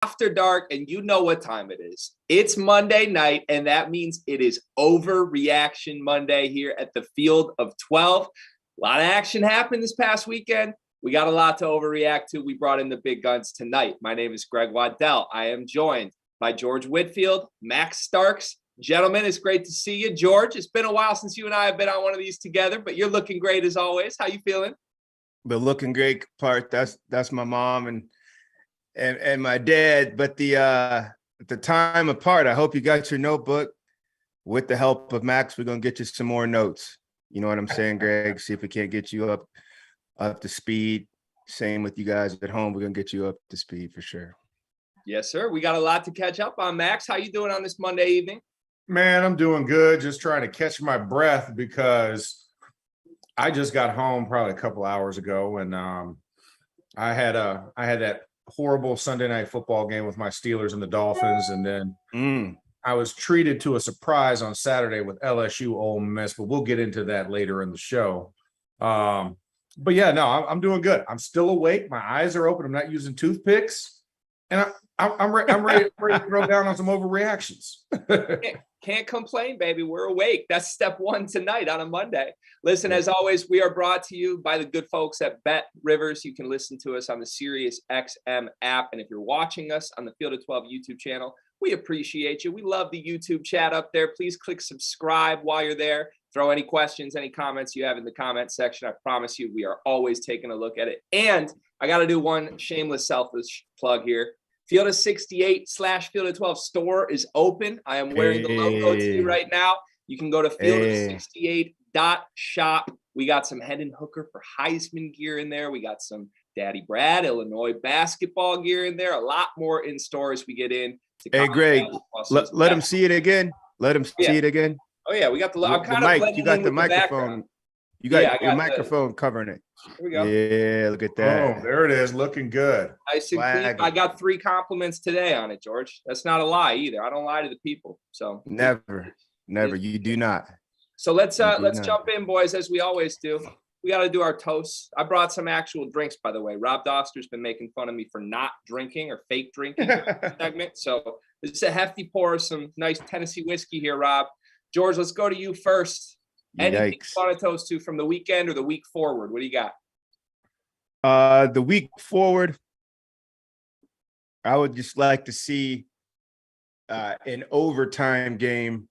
after dark, and you know what time it is. It's Monday night, and that means it is Overreaction Monday here at the Field of 12. A lot of action happened this past weekend. We got a lot to overreact to. We brought in the big guns tonight. My name is Greg Waddell. I am joined by George Whitfield, Max Starks. Gentlemen, it's great to see you. George, it's been a while since you and I have been on one of these together, but you're looking great as always. How you feeling? The looking great part, that's my mom and my dad. But the time apart, I hope you got your notebook. With the help of Max, we're gonna get you some more notes. You know what I'm saying, Greg? See if we can't get you up to speed. Same with you guys at home. We're gonna get you up to speed for sure. Yes, sir. We got a lot to catch up on. Max, how you doing on this Monday evening? Man, I'm doing good. Just trying to catch my breath because I just got home probably a couple hours ago, and I had that horrible Sunday night football game with my Steelers and the Dolphins, and then I was treated to a surprise on Saturday with LSU Ole Miss, but we'll get into that later in the show. But yeah, no, I'm doing good. I'm still awake. My eyes are open. I'm not using toothpicks, and I'm ready to throw down on some overreactions. Can't complain, baby. We're awake. That's step one tonight on a Monday. Listen, as always, we are brought to you by the good folks at Bet Rivers. You can listen to us on the Sirius XM app. And if you're watching us on the Field of 12 YouTube channel, we appreciate you. We love the YouTube chat up there. Please click subscribe while you're there. Throw any questions, any comments you have in the comment section. I promise you, we are always taking a look at it. And I got to do one shameless, selfish plug here. Field of 68 / Field of 12 store is open. I am wearing the logo to you right now. You can go to fieldof68.shop. We got some Hendon Hooker for Heisman gear in there. We got some Daddy Brad, Illinois basketball gear in there. A lot more in store as we get in. Hey, Greg, let him see it again. Let him see it again. Oh, yeah, we got the I'm kind of mic. You got the microphone. You got your microphone covering it. Here we go. Yeah, look at that. Oh, there it is, looking good. Nice and clean. I got 3 compliments today on it, George. That's not a lie either. I don't lie to the people. So never. You do not. So let's jump in, boys, as we always do. We got to do our toasts. I brought some actual drinks, by the way. Rob Doster's been making fun of me for not drinking or fake drinking segment. So this is a hefty pour of some nice Tennessee whiskey here, Rob. George, let's go to you first. Anything you want to toast to from the weekend or the week forward? What do you got? The week forward, I would just like to see an overtime game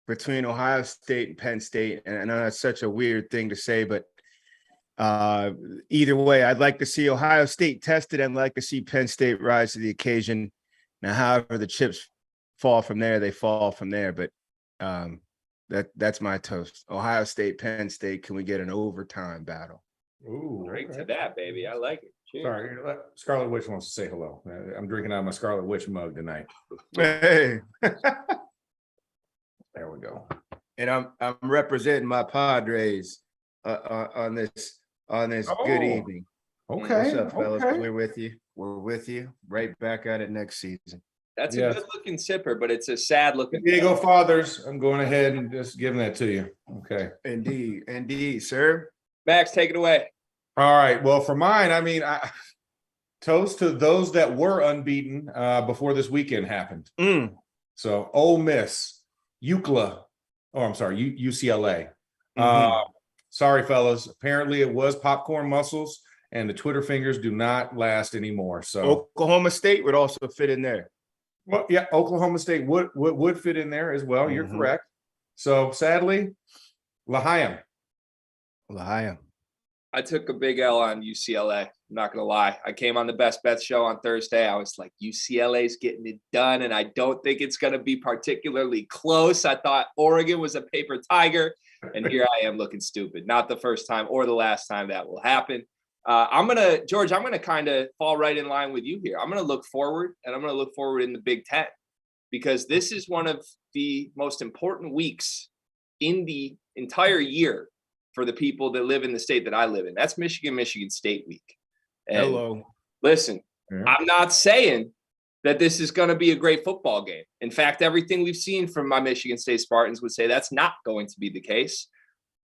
between Ohio State and Penn State. And I know that's such a weird thing to say, but either way, I'd like to see Ohio State tested and I'd like to see Penn State rise to the occasion. Now, however the chips fall from there, they fall from there. But that's my toast. Ohio State, Penn State, can we get an overtime battle? Ooh, right to that, baby. I like it. Cheers. Sorry, Scarlet Witch wants to say hello. I'm drinking out of my Scarlet Witch mug tonight. Hey. There we go. And I'm representing my Padres on this good evening. Okay. What's up, fellas? Okay. We're with you. We're with you. Right back at it next season. That's a good-looking sipper, but it's a sad-looking. Diego Fathers. I'm going ahead and just giving that to you. Okay. Indeed, sir. Max, take it away. All right. Well, for mine, I mean, toast to those that were unbeaten before this weekend happened. So, Ole Miss, UCLA. Oh, I'm sorry, UCLA. Sorry, fellas. Apparently, it was popcorn muscles, and the Twitter fingers do not last anymore. So, Oklahoma State would also fit in there. Well, yeah, Oklahoma State would fit in there as well. You're correct. So, sadly, L'Chaim. I took a big L on UCLA. I'm not going to lie. I came on the Best Bets show on Thursday. I was like, UCLA's getting it done, and I don't think it's going to be particularly close. I thought Oregon was a paper tiger, and here I am looking stupid. Not the first time or the last time that will happen. George, I'm going to kind of fall right in line with you here. I'm going to look forward, and I'm going to look forward in the Big Ten because this is one of the most important weeks in the entire year for the people that live in the state that I live in. That's Michigan State week. And hello. Listen, I'm not saying that this is going to be a great football game. In fact, everything we've seen from my Michigan State Spartans would say that's not going to be the case.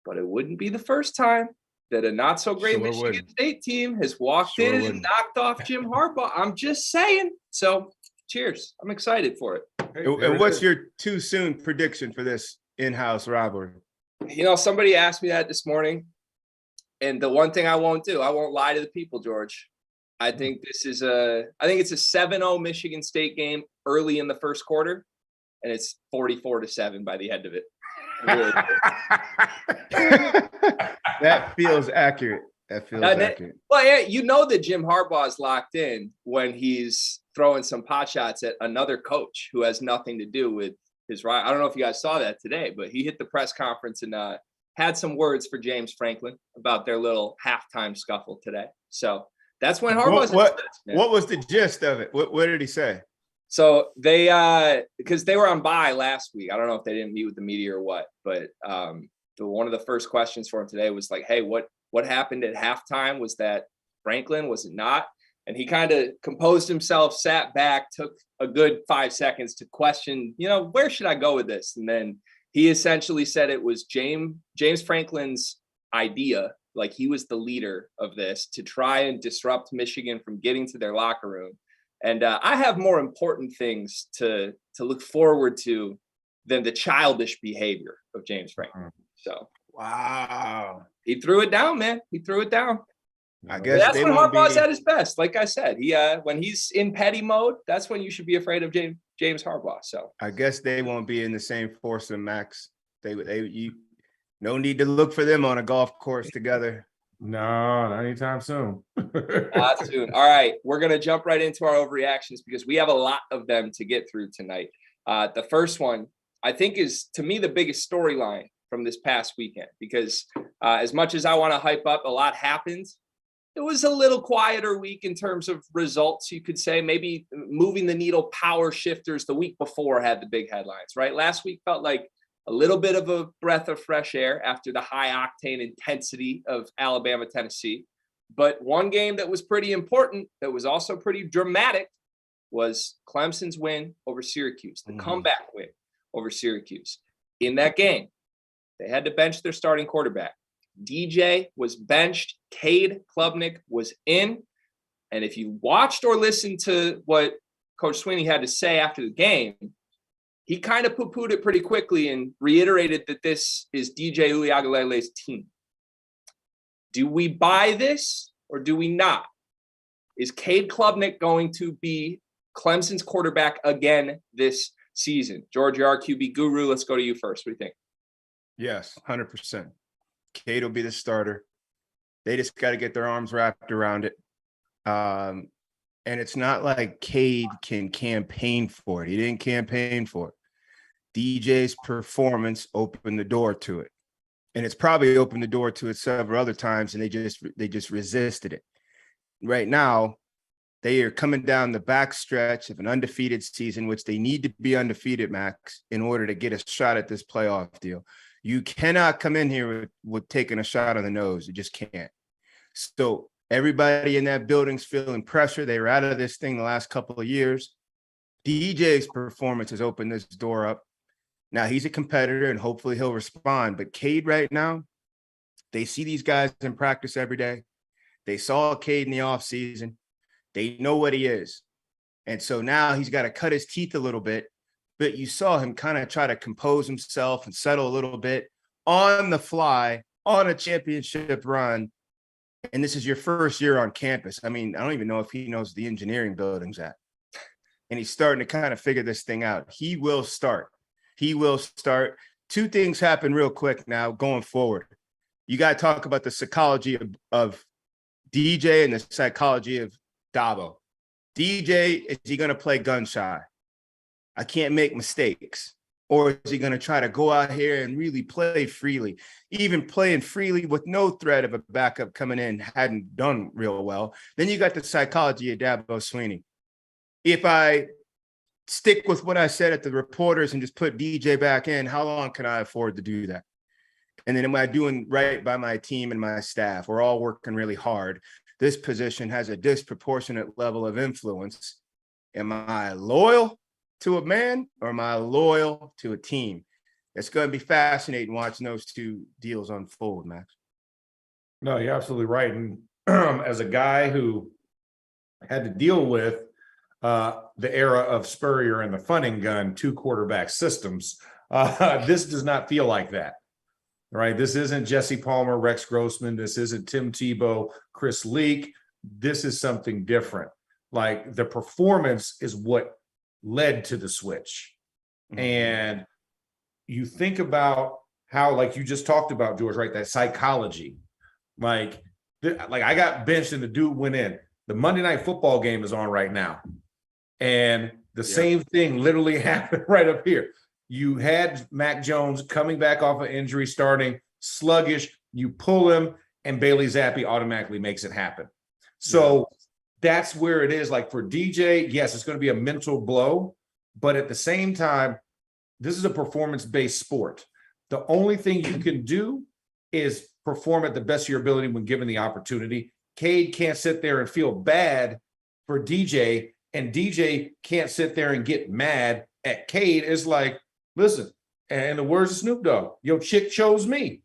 But it wouldn't be the first time that a not so great Michigan State team has walked in and knocked off Jim Harbaugh. I'm just saying. So Cheers. I'm excited for it. Hey, And what's your too soon prediction for this in-house rivalry? You know, somebody asked me that this morning. And the one thing I won't do, I won't lie to the people, George. I think it's a 7-0 Michigan State game early in the first quarter, and it's 44-7 by the end of it. Really. That feels accurate. Accurate. Well, yeah, you know that Jim Harbaugh is locked in when he's throwing some pot shots at another coach who has nothing to do with his right. I don't know if you guys saw that today, but he hit the press conference and had some words for James Franklin about their little halftime scuffle today. So that's when Harbaugh's what was the gist of it? What did he say? So they because they were on bye last week. I don't know if they didn't meet with the media or what, but one of the first questions for him today was like, hey, what happened at halftime? Was that Franklin? Was it not? And he kind of composed himself, sat back, took a good 5 seconds to question, where should I go with this? And then he essentially said it was James Franklin's idea, like he was the leader of this, to try and disrupt Michigan from getting to their locker room. And I have more important things to look forward to than the childish behavior of James Franklin. So, wow. He threw it down, man. He threw it down. I guess that's when Harbaugh's at his best. Like I said, when he's in petty mode, that's when you should be afraid of James Harbaugh. So I guess they won't be in the same force of Max. You no need to look for them on a golf course together. No, not anytime soon. Not soon. All right, we're gonna jump right into our overreactions because we have a lot of them to get through tonight. The first one I think is, to me, the biggest storyline from this past weekend, because as much as I want to hype up, a lot happened. It was a little quieter week in terms of results, you could say. Maybe moving the needle power shifters the week before had the big headlines, right? Last week felt like a little bit of a breath of fresh air after the high octane intensity of Alabama, Tennessee. But one game that was pretty important, that was also pretty dramatic, was Clemson's win over Syracuse, the comeback win over Syracuse. In that game, they had to bench their starting quarterback. DJ was benched. Cade Klubnik was in. And if you watched or listened to what Coach Sweeney had to say after the game, he kind of poo-pooed it pretty quickly and reiterated that this is DJ Uiagalelei's team. Do we buy this or do we not? Is Cade Klubnik going to be Clemson's quarterback again this season? George, you're our QB guru. Let's go to you first. What do you think? Yes, 100%. Cade will be the starter. They just got to get their arms wrapped around it. And it's not like Cade can campaign for it. He didn't campaign for it. DJ's performance opened the door to it. And it's probably opened the door to it several other times, and they just resisted it. Right now, they are coming down the back stretch of an undefeated season, which they need to be undefeated, Max, in order to get a shot at this playoff deal. You cannot come in here with taking a shot on the nose. You just can't. So everybody in that building's feeling pressure. They were out of this thing the last couple of years. DJ's performance has opened this door up. Now he's a competitor and hopefully he'll respond. But Cade right now, they see these guys in practice every day. They saw Cade in the offseason. They know what he is. And so now he's got to cut his teeth a little bit. But you saw him kind of try to compose himself and settle a little bit on the fly on a championship run. And this is your first year on campus. I mean, I don't even know if he knows the engineering building's at. And he's starting to kind of figure this thing out. He will start. Two things happen real quick now going forward. You got to talk about the psychology of DJ and the psychology of Dabo. DJ, is he going to play gun shy? I can't make mistakes. Or is he going to try to go out here and really play freely? Even playing freely with no threat of a backup coming in hadn't done real well. Then you got the psychology of Dabo Sweeney. If I stick with what I said at the reporters and just put DJ back in, how long can I afford to do that? And then am I doing right by my team and my staff? We're all working really hard. This position has a disproportionate level of influence. Am I loyal to a man or am I loyal to a team? It's going to be fascinating watching those two deals unfold, Max. No, you're absolutely right. And as a guy who had to deal with the era of Spurrier and the funning gun 2-quarterback systems. This does not feel like that, right? This isn't Jesse Palmer, Rex Grossman. This isn't Tim Tebow, Chris Leak. This is something different. Like, the performance is what led to the switch. Mm-hmm. And you think about how, like you just talked about, George, right? That psychology. Like I got benched and the dude went in. The Monday Night Football game is on right now. And the same thing literally happened right up here. You had Mac Jones coming back off of injury, starting sluggish. You pull him, and Bailey Zappi automatically makes it happen. So that's where it is. Like, for DJ, yes, it's going to be a mental blow. But at the same time, this is a performance-based sport. The only thing you can do is perform at the best of your ability when given the opportunity. Cade can't sit there and feel bad for DJ, and DJ can't sit there and get mad at Cade. It's like, listen, and the words of Snoop Dogg, your chick chose me.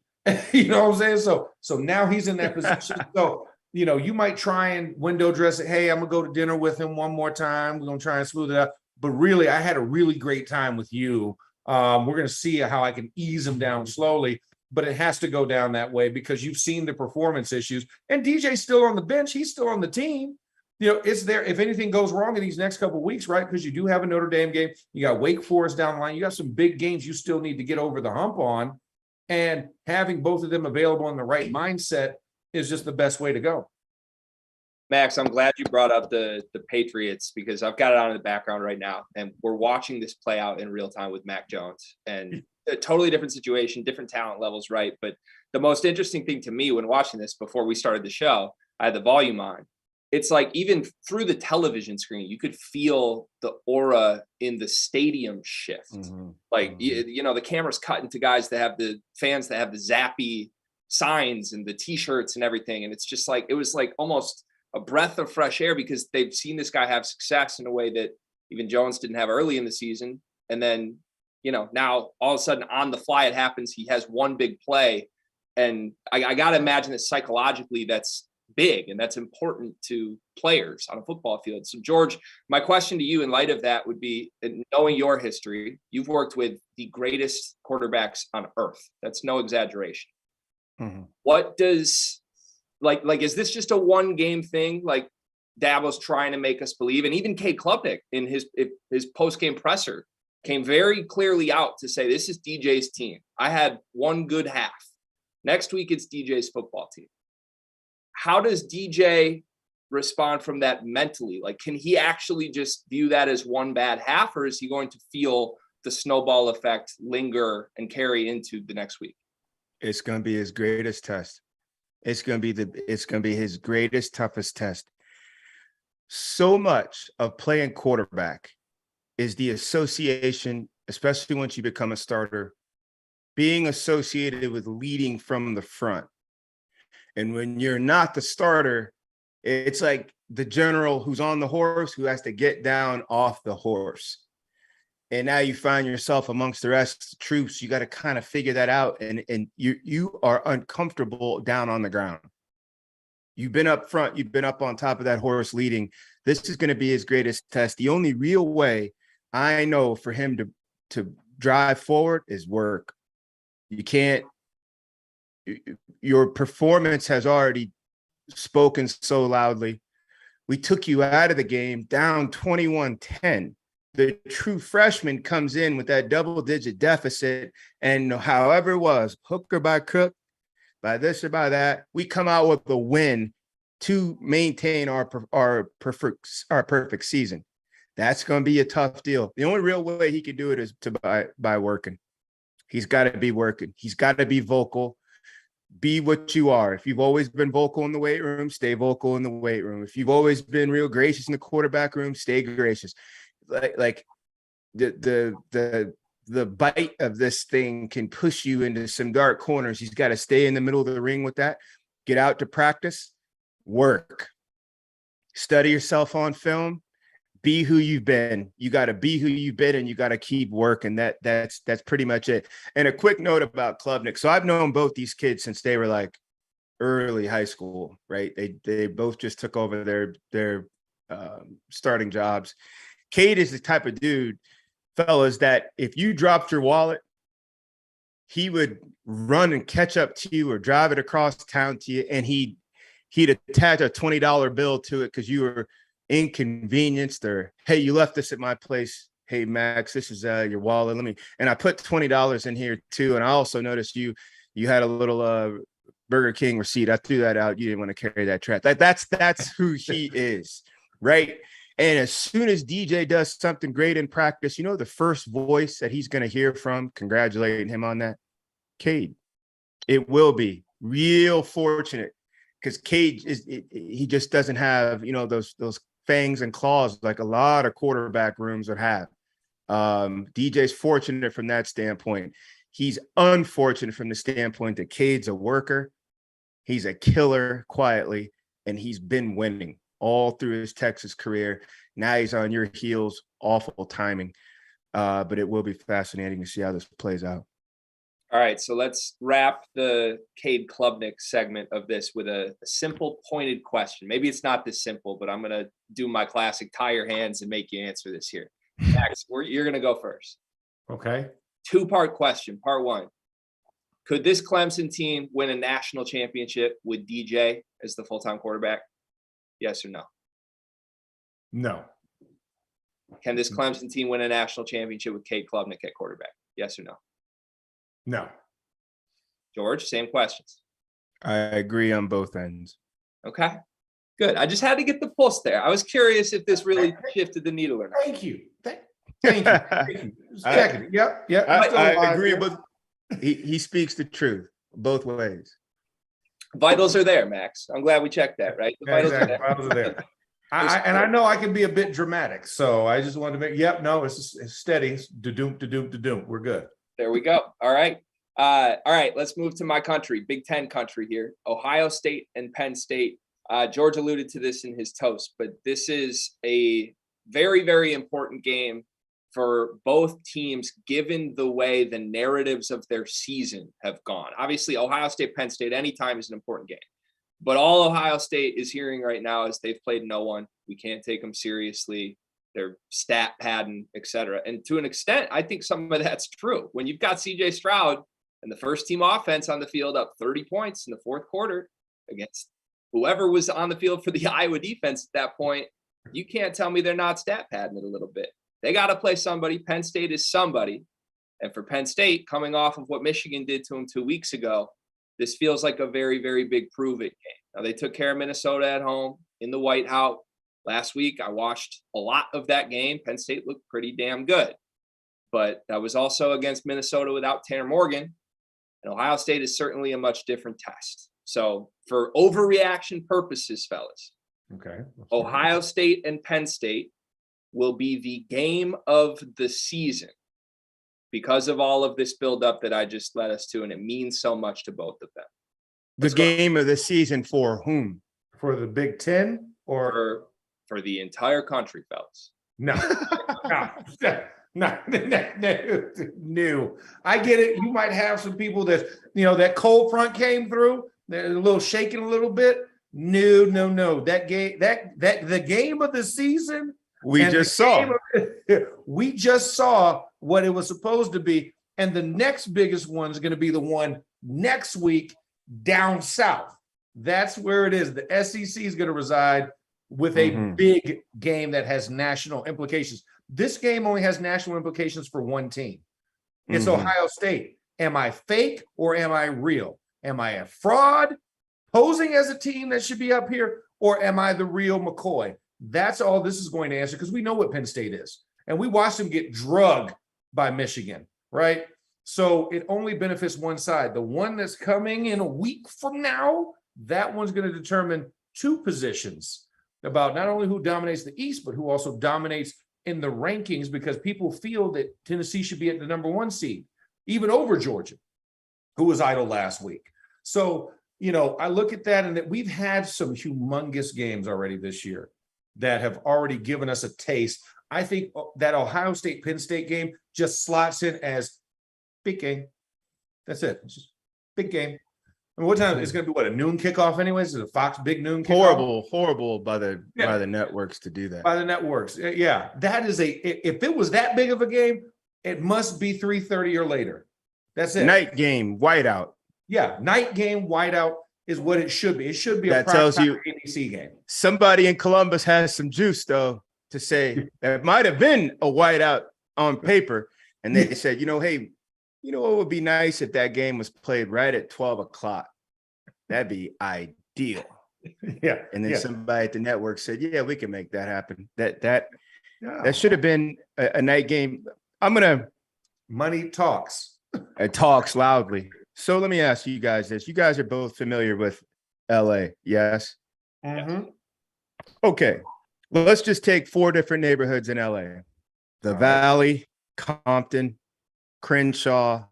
You know what I'm saying? So now he's in that position. So, you know, you might try and window dress it. Hey, I'm going to go to dinner with him one more time. We're going to try and smooth it out. But really, I had a really great time with you. We're going to see how I can ease him down slowly. But it has to go down that way because you've seen the performance issues. And DJ's still on the bench. He's still on the team. You know, it's there. If anything goes wrong in these next couple of weeks, right? Because you do have a Notre Dame game. You got Wake Forest down the line. You got some big games you still need to get over the hump on. And having both of them available in the right mindset is just the best way to go. Max, I'm glad you brought up the Patriots because I've got it on in the background right now. And we're watching this play out in real time with Mac Jones. And a totally different situation, different talent levels, right? But the most interesting thing to me when watching this before we started the show, I had the volume on. It's like even through the television screen, you could feel the aura in the stadium shift. Mm-hmm. Like, you know, the camera's cutting to guys that have the fans that have the Zappy signs and the T-shirts and everything. And it's just like, it was like almost a breath of fresh air because they've seen this guy have success in a way that even Jones didn't have early in the season. And then, you know, now all of a sudden on the fly, it happens. He has one big play. And I got to imagine that psychologically that's big and that's important to players on a football field. So, George, my question to you in light of that would be, knowing your history, you've worked with the greatest quarterbacks on earth. That's no exaggeration. Mm-hmm. What does, like, is this just a one game thing? Like Dabo's trying to make us believe, and even Cade Klubnik in his post-game presser came very clearly out to say, this is DJ's team. I had one good half. Next week, it's DJ's football team. How does DJ respond from that mentally? Like, can he actually just view that as one bad half, or is he going to feel the snowball effect linger and carry into the next week? It's going to be his greatest test. It's going to be his greatest, toughest test. So much of playing quarterback is the association, especially once you become a starter, being associated with leading from the front. And when you're not the starter, it's like the general who's on the horse who has to get down off the horse. And now you find yourself amongst the rest of the troops. You got to kind of figure that out. And you are uncomfortable down on the ground. You've been up front. You've been up on top of that horse leading. This is going to be his greatest test. The only real way I know for him to drive forward is work. You can't. Your performance has already spoken so loudly. We took you out of the game down 21-10. The true freshman comes in with that double-digit deficit, and however it was, hook or by crook, by this or by that, we come out with a win to maintain our perfect season. That's going to be a tough deal. The only real way he can do it is by working. He's got to be working. He's got to be vocal. Be what you are. If you've always been vocal in the weight room, stay vocal in the weight room. If you've always been real gracious in the quarterback room, stay gracious. Like the bite of this thing can push you into some dark corners. He's got to stay in the middle of the ring with that. Get out to practice, work, study yourself on film, be who you've been. You got to be who you've been, and you got to keep working. That's pretty much it. And a quick note about Klubnik. So I've known both these kids since they were like early high school, right? They both just took over their starting jobs. Cade is the type of dude, fellas, that if you dropped your wallet, he would run and catch up to you or drive it across town to you, and he'd attach a $20 bill to it because you were inconvenienced, or, hey, you left this at my place. Hey, Max, this is your wallet. And I put $20 in here too. And I also noticed you had a little Burger King receipt. I threw that out. You didn't want to carry that trash. That's who he is, right? And as soon as DJ does something great in practice, you know, the first voice that he's going to hear from congratulating him on that? Cade. It will be real fortunate because Cade he just doesn't have, you know, those fangs and claws like a lot of quarterback rooms would have. DJ's fortunate from that standpoint. He's unfortunate from the standpoint that Cade's a worker. He's a killer quietly, and he's been winning all through his Texas career. Now he's on your heels. Awful timing. But it will be fascinating to see how this plays out. All right, so let's wrap the Cade Klubnik segment of this with a simple, pointed question. Maybe it's not this simple, but I'm going to do my classic tie your hands and make you answer this here. Max, you're going to go first. Okay. 2-part question. Part 1. Could this Clemson team win a national championship with DJ as the full-time quarterback? Yes or no? No. Can this Clemson team win a national championship with Cade Klubnik at quarterback? Yes or no? No. George, same questions. I agree on both ends. Okay, good. I just had to get the pulse there. I was curious if this really shifted the needle or not. Thank you. Thank you. Thank you. Yep. I agree, but he speaks the truth both ways. Vitals are there, Max. I'm glad we checked that, right? The vitals exactly. Vitals are there. I know I can be a bit dramatic, so I just wanted to make. Yep. No, it's steady. It's da-doom. We're good. There we go. All right. All right. Let's move to my country, Big Ten country here. Ohio State and Penn State. George alluded to this in his toast, but this is a very, very important game for both teams, given the way the narratives of their season have gone. Obviously, Ohio State, Penn State, anytime is an important game. But all Ohio State is hearing right now is they've played no one. We can't take them seriously. They're stat padding, et cetera. And to an extent, I think some of that's true. When you've got CJ Stroud and the first team offense on the field up 30 points in the fourth quarter against whoever was on the field for the Iowa defense at that point, you can't tell me they're not stat padding it a little bit. They got to play somebody. Penn State is somebody. And for Penn State, coming off of what Michigan did to them 2 weeks ago, this feels like a very, very big prove-it game. Now, they took care of Minnesota at home in the White House. Last week, I watched a lot of that game. Penn State looked pretty damn good. But that was also against Minnesota without Tanner Morgan. And Ohio State is certainly a much different test. So for overreaction purposes, fellas, okay, Ohio State and Penn State will be the game of the season because of all of this buildup that I just led us to, and it means so much to both of them. The game of the season for whom? For the Big Ten or for the entire country, fellas? No. No. I get it. You might have some people that, that cold front came through. They're a little shaking a little bit. No. The game of the season. We just saw what it was supposed to be. And the next biggest one is going to be the one next week down south. That's where it is. The SEC is going to reside with a big game that has national implications. This game only has national implications for one team. It's Ohio State. Am I fake or am I real? Am I a fraud posing as a team that should be up here, or am I the real McCoy? That's all this is going to answer, because we know what Penn State is. And we watched them get drugged by Michigan, right? So it only benefits one side. The one that's coming in a week from now, that one's going to determine two positions about not only who dominates the East, but who also dominates in the rankings, because people feel that Tennessee should be at the number 1 seed, even over Georgia, who was idle last week. So, I look at that, and that we've had some humongous games already this year that have already given us a taste. I think that Ohio State Penn State game just slots in as big game. That's it. It's just big game. I mean, what time? It's going to be a noon kickoff anyways? Is it a Fox big noon kickoff? Horrible by the networks to do that. By the networks. Yeah. That is if it was that big of a game, it must be 3:30 or later. That's it. Night game, whiteout. Yeah. Night game, whiteout is what it should be. It should be that tells you ABC game. Somebody in Columbus has some juice, though, to say that it might have been a whiteout on paper. And they said, hey, what would be nice if that game was played right at 12 o'clock? That'd be ideal. Yeah. And then somebody at the network said, yeah, we can make that happen. That should have been a night game. Money talks. It talks loudly. So let me ask you guys this. You guys are both familiar with LA, yes? Mm-hmm. Okay. Well, let's just take 4 different neighborhoods in LA. The Valley, Compton, Crenshaw,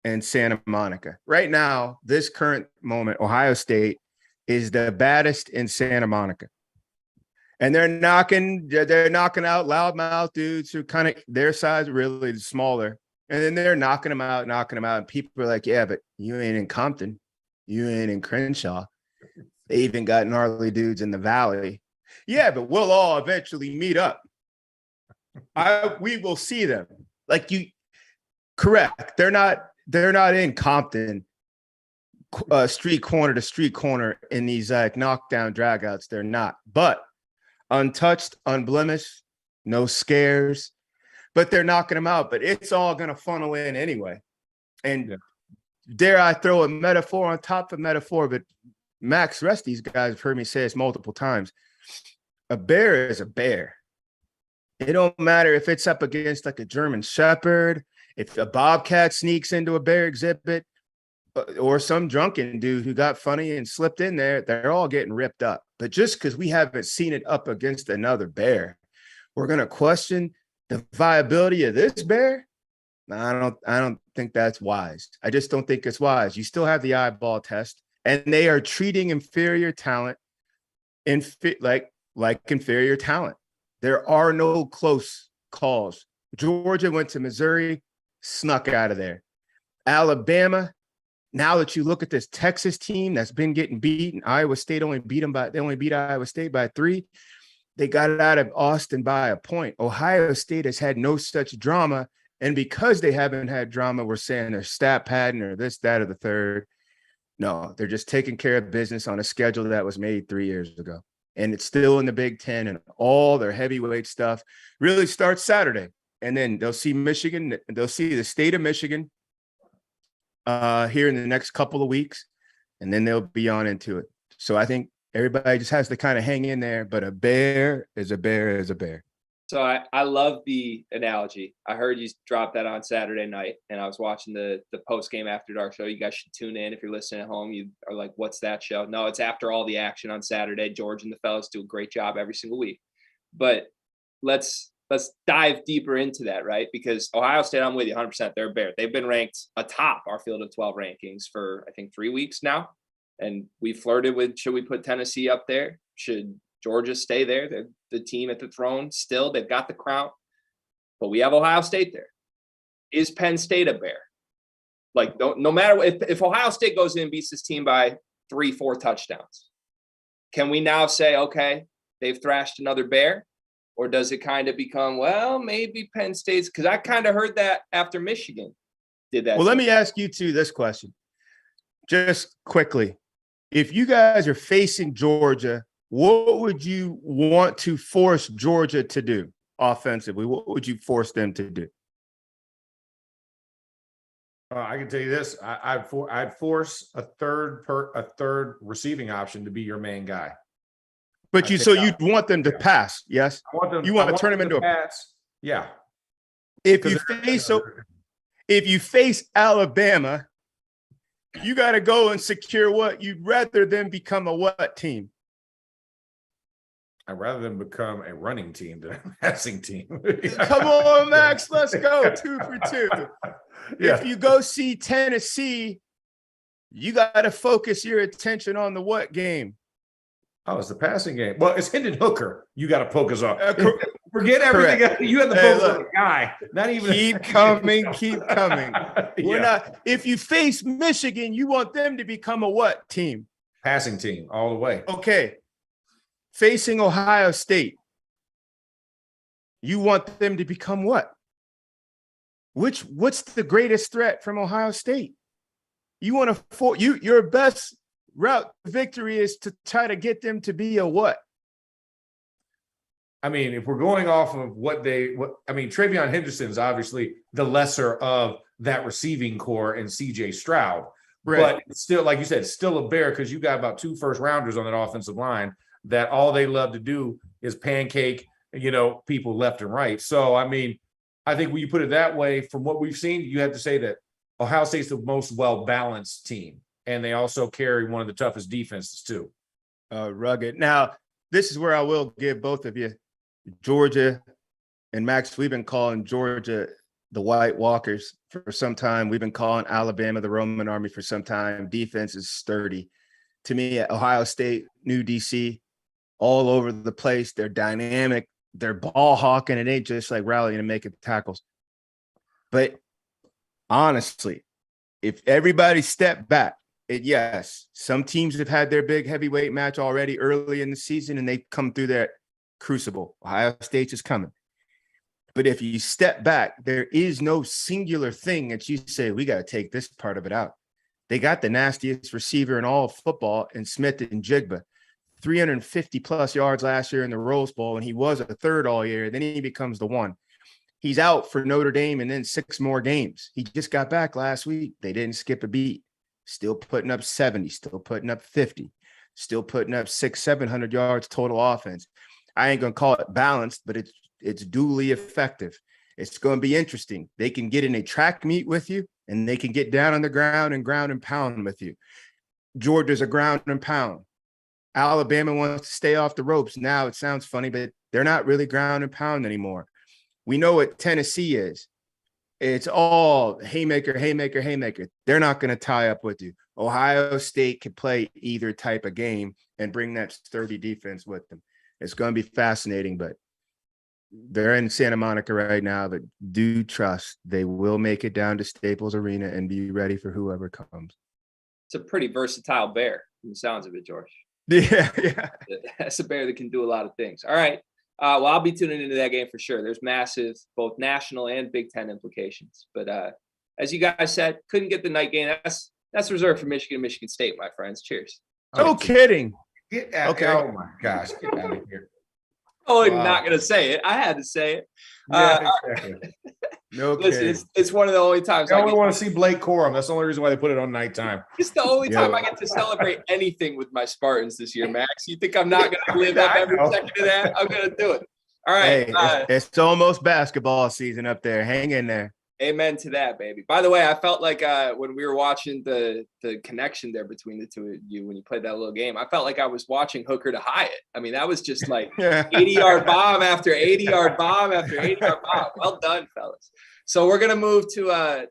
and Santa Monica. Right now, this current moment, Ohio State is the baddest in Santa Monica. And they're knocking out loudmouth dudes who kind of their size really smaller. And then they're knocking them out. And people are like, yeah, but you ain't in Compton. You ain't in Crenshaw. They even got gnarly dudes in the Valley. Yeah, but we'll all eventually meet up. We will see them. Like you, correct. They're not in Compton, street corner to street corner in these knockdown dragouts. They're not. But untouched, unblemished, no scares. But they're knocking them out. But it's all going to funnel in anyway. And dare I throw a metaphor on top of metaphor, but Max, rest of these guys have heard me say this multiple times. A bear is a bear. It don't matter if it's up against like a German Shepherd, if a bobcat sneaks into a bear exhibit, or some drunken dude who got funny and slipped in there, they're all getting ripped up. But just because we haven't seen it up against another bear, we're going to question the viability of this bear? I don't think that's wise. I just don't think it's wise. You still have the eyeball test, and they are treating inferior talent like inferior talent. There are no close calls. Georgia went to Missouri, snuck out of there. Alabama, now that you look at this Texas team that's been getting beaten, Iowa State only beat Iowa State by 3. They got out of Austin by a point. Ohio State has had no such drama. And because they haven't had drama, we're saying they're stat padding or this, that, or the third. No, they're just taking care of business on a schedule that was made 3 years ago. And it's still in the Big Ten, and all their heavyweight stuff really starts Saturday. And then they'll see Michigan. They'll see the state of Michigan here in the next couple of weeks, and then they'll be on into it. So I think everybody just has to kind of hang in there, but a bear is a bear is a bear. So I love the analogy. I heard you drop that on Saturday night, and I was watching the post game After Dark show. You guys should tune in if you're listening at home. You are like, what's that show? No, it's after all the action on Saturday. George and the fellas do a great job every single week. But let's dive deeper into that, right? Because Ohio State, I'm with you 100%. They're a bear. They've been ranked atop our field of 12 rankings for, I think, 3 weeks now. And we flirted with, should we put Tennessee up there? Should Georgia stay there? They're the team at the throne still. They've got the crown. But we have Ohio State there. Is Penn State a bear? Like, no matter if Ohio State goes in and beats this team by 3-4 touchdowns, can we now say, okay, they've thrashed another bear? Or does it kind of become, well, maybe Penn State's, because I kind of heard that after Michigan did that. Well, let me ask you two this question. Just quickly. If you guys are facing Georgia, what would you want to force Georgia to do offensively? What would you force them to do? I can tell you this: I'd force a third receiving option to be your main guy. But you'd want them to pass, yes? You want to turn them into a pass. Yeah. If you face Alabama, you got to go and secure what? You'd rather them become a what team? I'd rather them become a running team than a passing team. Come on, Max, let's go 2 for 2. Yeah. If you go see Tennessee, you got to focus your attention on the what game? Oh, it's the passing game. Well, it's Hendon Hooker. You got to focus on. Forget everything. Correct. You had the Hey, focus on look. the guy. Not even Keep coming, keep coming. We're Yeah. not. If you face Michigan, you want them to become a what team? Passing team all the way. Okay. Facing Ohio State, you want them to become what? What's the greatest threat from Ohio State? You want to your best route to victory is to try to get them to be a what? I mean, if we're going off of Travion Henderson's obviously the lesser of that receiving core and CJ Stroud. Right. But it's still, like you said, still a bear because you got about 2 first-rounders on that offensive line that all they love to do is pancake, people left and right. So, I mean, I think when you put it that way, from what we've seen, you have to say that Ohio State's the most well-balanced team, and they also carry one of the toughest defenses too. Rugged. Now, this is where I will give both of you, Georgia and Max. We've been calling Georgia the White Walkers for some time. We've been calling Alabama the Roman Army for some time. Defense is sturdy. To me, Ohio State, new DC, all over the place. They're dynamic. They're ball hawking. It ain't just like rallying and making tackles. But honestly, if everybody stepped back, yes, some teams have had their big heavyweight match already early in the season, and they come through that crucible. Ohio State is coming. But if you step back, there is no singular thing that you say, we got to take this part of it out. They got the nastiest receiver in all of football in Smith and Jigba. 350 plus yards last year in the Rose Bowl, and he was a third all year. Then he becomes the one. He's out for Notre Dame and then 6 more games. He just got back last week. They didn't skip a beat. Still putting up 70, still putting up 50, still putting up 600-700 yards total offense. I ain't gonna call it balanced, but it's duly effective. It's going to be interesting. They can get in a track meet with you, and they can get down on the ground and pound with you. Georgia's a ground and pound. Alabama wants to stay off the ropes. Now it sounds funny, but they're not really ground and pound anymore. We know what Tennessee is. It's all haymaker, haymaker, haymaker. They're not going to tie up with you. Ohio State can play either type of game and bring that sturdy defense with them. It's going to be fascinating, but they're in Santa Monica right now, but do trust they will make it down to Staples Arena and be ready for whoever comes. It's a pretty versatile bear from the sounds of it, George. Yeah. That's a bear that can do a lot of things. All right. Well, I'll be tuning into that game for sure. There's massive, both national and Big Ten implications. But as you guys said, couldn't get the night game. That's reserved for Michigan and Michigan State, my friends. Cheers. No kidding. Okay. Oh my gosh, get out of here. Oh, I'm not going to say it. I had to say it. Yeah, exactly. No Listen, kidding. it's one of the only times I only want to see Blake Corum. That's the only reason why they put it on nighttime. It's the only time I get to celebrate anything with my Spartans this year, Max. You think I'm not going to live up every second of that? I'm going to do it. All right. Hey, it's almost basketball season up there. Hang in there. Amen to that, baby. By the way, I felt like when we were watching the connection there between the two of you when you played that little game, I felt like I was watching Hooker to Hyatt. I mean, that was just like 80-yard bomb after 80-yard bomb after 80-yard bomb. Well done, fellas. So we're going to move to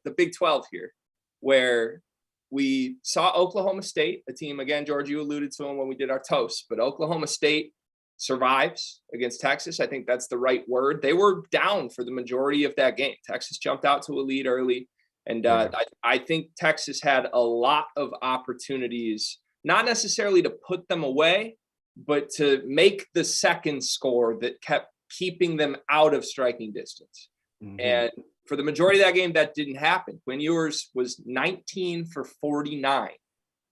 the Big 12 here, where we saw Oklahoma State, a team, again, George, you alluded to them when we did our toast, but Oklahoma State survives against Texas. I think that's the right word. They were down for the majority of that game. Texas jumped out to a lead early. And I think Texas had a lot of opportunities, not necessarily to put them away, but to make the second score that kept keeping them out of striking distance. Mm-hmm. And for the majority of that game, that didn't happen. Quinn Ewers was 19 for 49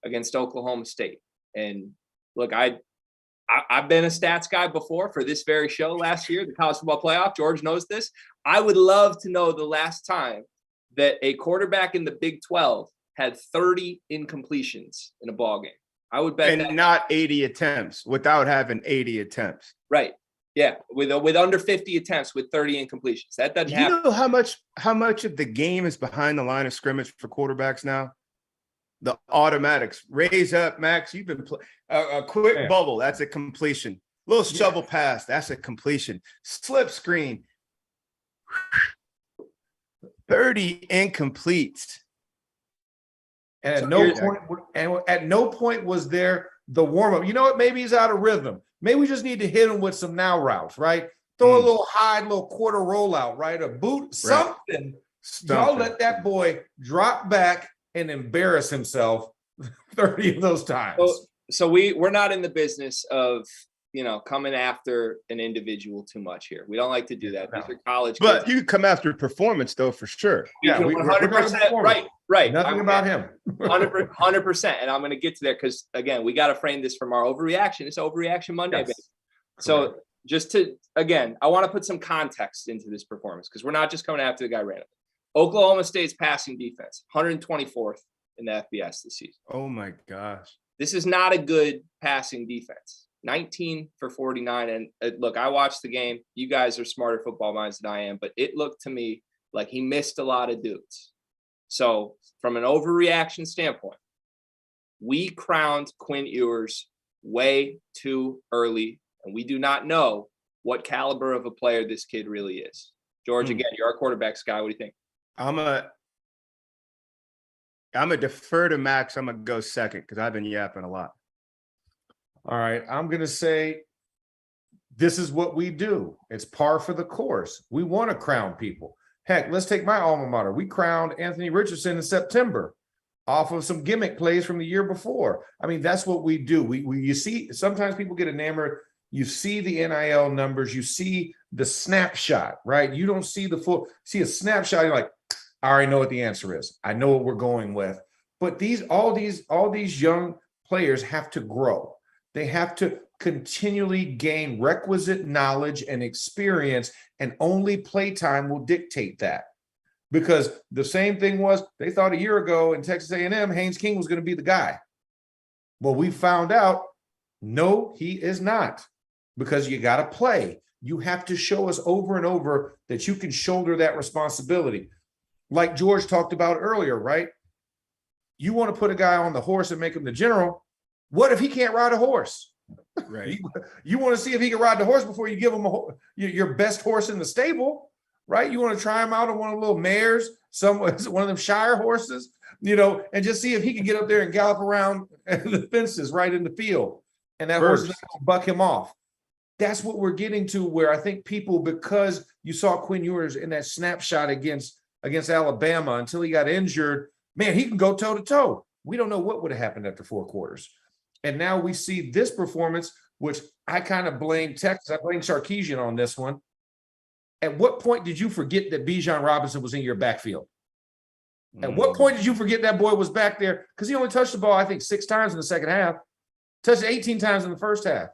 against Oklahoma State. And look, I've been a stats guy before for this very show last year, the college football playoff. George knows this. I would love to know the last time that a quarterback in the Big 12 had 30 incompletions in a ball game. I would bet and not 80 attempts without having 80 attempts. Right. Yeah. With under 50 attempts with 30 incompletions. That doesn't happen. You know how much of the game is behind the line of scrimmage for quarterbacks now? The automatics. Raise up, Max. You've been a quick bubble. That's a completion. Little shovel pass. That's a completion. Slip screen. 30 incompletes. And at no point was there the warm up. You know what? Maybe he's out of rhythm. Maybe we just need to hit him with some now routes, right? Throw a little quarter rollout, right? A boot, something. Y'all let that boy drop back and embarrass himself 30 of those times. So we're not in the business of, coming after an individual too much here. We don't like to do that. These are college kids. But you can come after performance, though, for sure. Yeah, 100%. Right. Nothing about him. 100%. And I'm going to get to there because, again, we got to frame this from our overreaction. It's Overreaction Monday. Yes. Baby. So I want to put some context into this performance because we're not just coming after the guy randomly. Oklahoma State's passing defense, 124th in the FBS this season. Oh, my gosh. This is not a good passing defense. 19 for 49. And look, I watched the game. You guys are smarter football minds than I am, but it looked to me like he missed a lot of dudes. So from an overreaction standpoint, we crowned Quinn Ewers way too early, and we do not know what caliber of a player this kid really is. George, again, you're our quarterbacks guy. What do you think? I'm a defer to Max. I'm going to go second because I've been yapping a lot. All right. I'm going to say this is what we do. It's par for the course. We want to crown people. Heck, let's take my alma mater. We crowned Anthony Richardson in September off of some gimmick plays from the year before. I mean, that's what we do. You see, sometimes people get enamored. You see the NIL numbers. You see the snapshot, right? You don't see the full, see a snapshot. You're like, I already know what the answer is. I know what we're going with. But all these young players have to grow. They have to continually gain requisite knowledge and experience, and only playtime will dictate that. Because the same thing was, they thought a year ago in Texas A&M, Haynes King was going to be the guy. Well, we found out, no, he is not. Because you got to play. You have to show us over and over that you can shoulder that responsibility. Like George talked about earlier, right? You want to put a guy on the horse and make him the general. What if he can't ride a horse? Right. You want to see if he can ride the horse before you give him your best horse in the stable, right? You want to try him out on one of the little mares, one of them Shire horses, and just see if he can get up there and gallop around the fences right in the field. And that horse is going to buck him off. That's what we're getting to, where I think people, because you saw Quinn Ewers in that snapshot against Alabama until he got injured, man, he can go toe to toe. We don't know what would have happened after 4 quarters. And now we see this performance, which I kind of blame Texas. I blame Sarkisian on this one. At what point did you forget that Bijan Robinson was in your backfield? At what point did you forget that boy was back there? Because he only touched the ball, I think, 6 times in the second half. Touched it 18 times in the first half.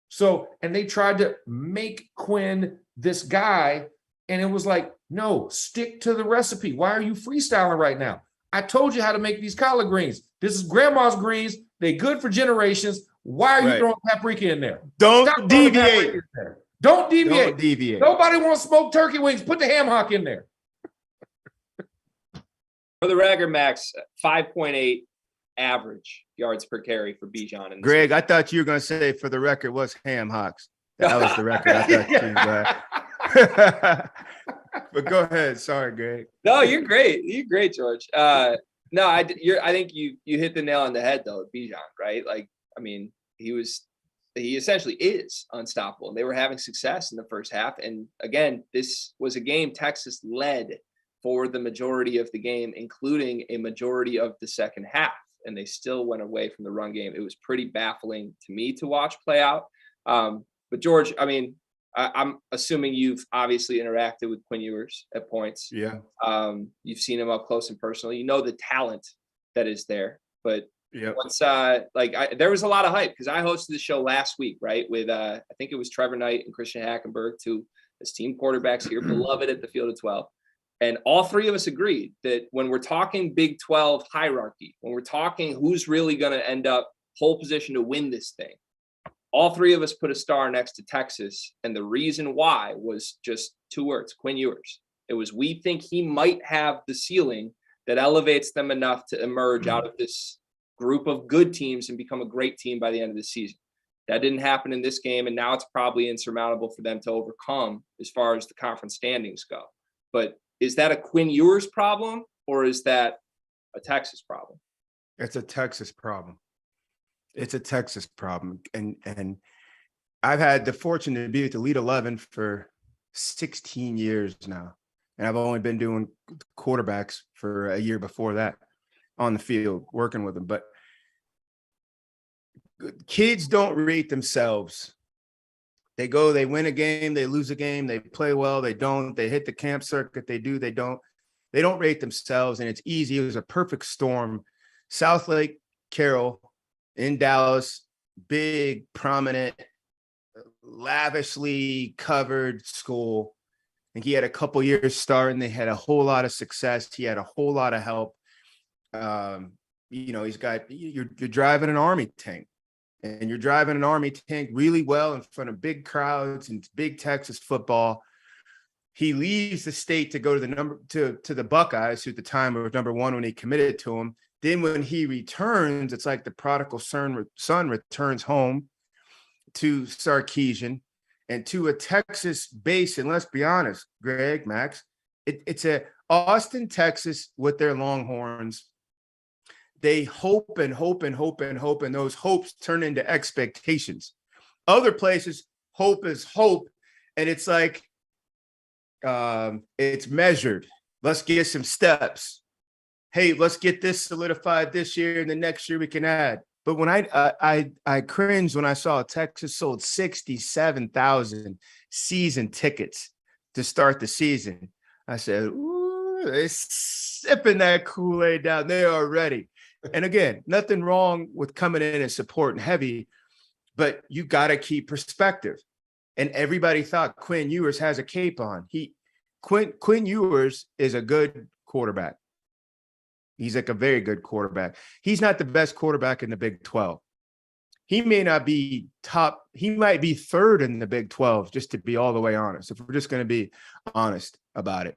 So, and they tried to make Quinn this guy, and it was like, no, stick to the recipe. Why are you freestyling right now? I told you how to make these collard greens. This is grandma's greens. They good for generations. Why are you throwing paprika in there? Don't deviate. Don't deviate. Don't deviate. Nobody wants smoked turkey wings. Put the ham hock in there. For the record, Max, 5.8 average yards per carry for Bijan. Greg, I thought you were going to say, for the record, was ham hocks. That was the record. I thought but go ahead. Sorry, Greg. No, you're great. You're great, George. No, I think you hit the nail on the head though, Bijan, right? Like, I mean, he essentially is unstoppable. And they were having success in the first half. And again, this was a game Texas led for the majority of the game, including a majority of the second half. And they still went away from the run game. It was pretty baffling to me to watch play out. But George, I mean, I'm assuming you've obviously interacted with Quinn Ewers at points. Yeah. You've seen him up close and personal. You know the talent that is there. But what's there was a lot of hype because I hosted the show last week, right? With I think it was Trevor Knight and Christian Hackenberg, two esteemed quarterbacks here, beloved at the Field of 12. And all three of us agreed that when we're talking Big 12 hierarchy, when we're talking who's really going to end up pole position to win this thing, all three of us put a star next to Texas. And the reason why was just 2 words, Quinn Ewers. It was, we think he might have the ceiling that elevates them enough to emerge out of this group of good teams and become a great team by the end of the season. That didn't happen in this game. And now it's probably insurmountable for them to overcome as far as the conference standings go. But is that a Quinn Ewers problem or is that a Texas problem? It's a Texas problem. It's a Texas problem. And I've had the fortune to be at the Elite 11 for 16 years now. And I've only been doing quarterbacks for a year before that on the field, working with them. But kids don't rate themselves. They go, they win a game, they lose a game, they play well, they don't, they hit the camp circuit, they do, they don't. They don't rate themselves, and it's easy. It was a perfect storm. South Lake Carroll in Dallas, big, prominent, lavishly covered school. I think he had a couple years starting. They had a whole lot of success. He had a whole lot of help. He's got, you're driving an Army tank, and you're driving an Army tank really well in front of big crowds and big Texas football. He leaves the state to go to the Buckeyes, who at the time were number one when he committed to him. Then when he returns, it's like the prodigal son returns home to Sarkeesian and to a Texas base. And let's be honest, Greg, Max, it's a Austin, Texas with their Longhorns. They hope and hope and hope and hope, and those hopes turn into expectations. Other places, hope is hope, and it's like, it's measured. Let's get some steps. Hey, let's get this solidified this year, and the next year we can add. But when I cringed when I saw Texas sold 67,000 season tickets to start the season. I said, ooh, they're sipping that Kool-Aid down. They are ready. And again, nothing wrong with coming in and supporting heavy, but you got to keep perspective. And everybody thought Quinn Ewers has a cape on. Quinn Ewers is a good quarterback. He's like a very good quarterback. He's not the best quarterback in the Big 12. He may not be top. He might be third in the Big 12, just to be all the way honest. If we're just going to be honest about it.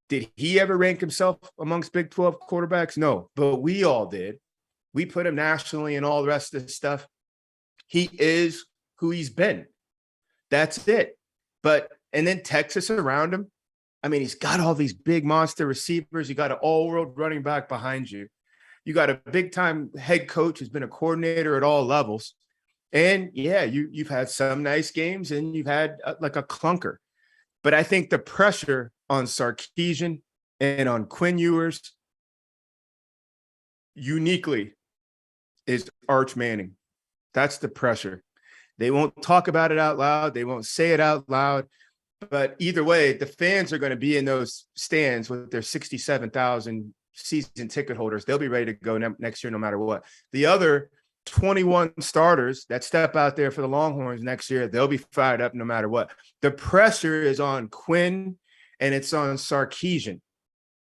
Did he ever rank himself amongst Big 12 quarterbacks? No, but we all did. We put him nationally and all the rest of this stuff. He is who he's been. That's it. And then Texas around him. I mean, he's got all these big monster receivers. You got an all-world running back behind you. You got a big-time head coach who's been a coordinator at all levels. And, yeah, you've had some nice games, and you've had like a clunker. But I think the pressure on Sarkeesian and on Quinn Ewers uniquely is Arch Manning. That's the pressure. They won't talk about it out loud. They won't say it out loud. But either way, the fans are going to be in those stands with their 67,000 season ticket holders. They'll be ready to go next year no matter what. The other 21 starters that step out there for the Longhorns next year, they'll be fired up no matter what. The pressure is on Quinn and it's on Sarkeesian.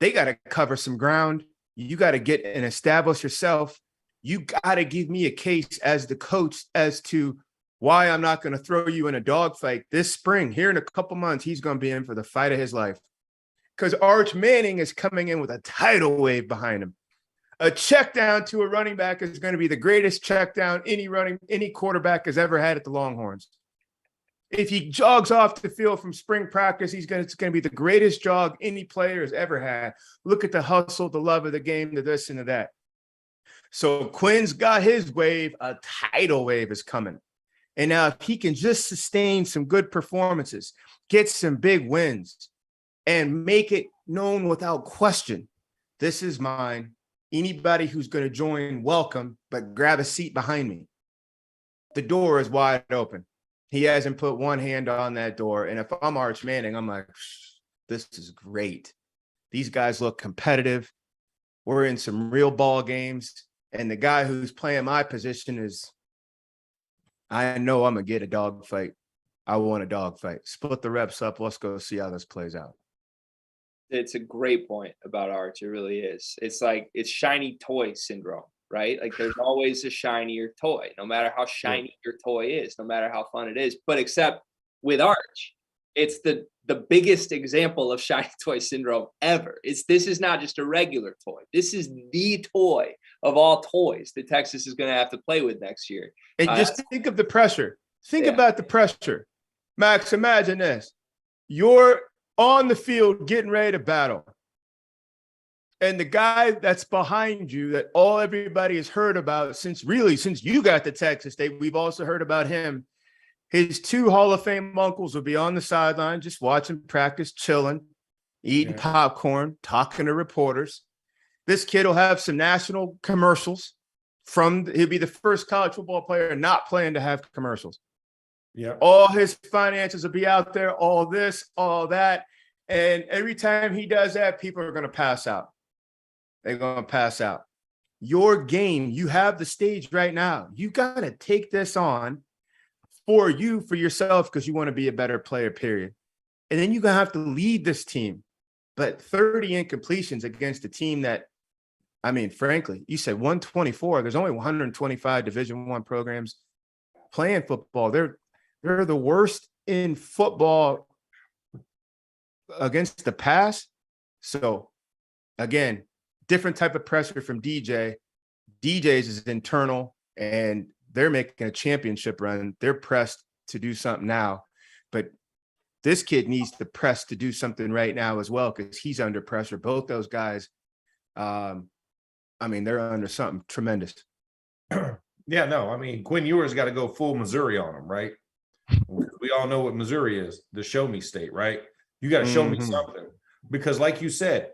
They got to cover some ground. You got to get and establish yourself. You got to give me a case as the coach as to why I'm not going to throw you in a dogfight this spring. Here in a couple months, he's going to be in for the fight of his life. Because Arch Manning is coming in with a tidal wave behind him. A check down to a running back is going to be the greatest check down any quarterback has ever had at the Longhorns. If he jogs off the field from spring practice, it's going to be the greatest jog any player has ever had. Look at the hustle, the love of the game, the this and the that. So Quinn's got his wave. A tidal wave is coming. And now if he can just sustain some good performances, get some big wins, and make it known without question, this is mine. Anybody who's going to join, welcome, but grab a seat behind me. The door is wide open. He hasn't put one hand on that door. And if I'm Arch Manning, I'm like, this is great. These guys look competitive. We're in some real ball games. And the guy who's playing my position is, I know I'm going to get a dog fight. I want a dog fight. Split the reps up. Let's go see how this plays out. It's a great point about Arch. It really is. It's like it's shiny toy syndrome, right? Like there's always a shinier toy, no matter how shiny your toy is, no matter how fun it is. But except with Arch, it's the biggest example of shiny toy syndrome ever. This is not just a regular toy. This is the toy of all toys that Texas is going to have to play with next year. And just think of the pressure. Think about the pressure. Max, imagine this. You're on the field getting ready to battle. And the guy that's behind you that everybody has heard about since you got to Texas State, we've also heard about him, His 2 Hall of Fame uncles will be on the sideline, just watching practice, chilling, eating popcorn, talking to reporters. This kid will have some national commercials. He'll be the first college football player not playing to have commercials. Yeah. All his finances will be out there, all this, all that. And every time he does that, people are going to pass out. They're going to pass out. Your game, you have the stage right now. You got to take this on for yourself, because you want to be a better player, period. And then you're going to have to lead this team. But 30 incompletions against a team that, I mean, frankly, you said 124. There's only 125 Division I programs playing football. They're the worst in football against the pass. So, again, different type of pressure from DJ. DJ's is internal, and they're making a championship run. They're pressed to do something now. But this kid needs to press to do something right now as well, because he's under pressure. Both those guys, I mean, they're under something tremendous. Yeah, no, I mean, Quinn Ewers got to go full Missouri on him, right? We all know what Missouri is, the show me state, right? You got to show me something, because like you said,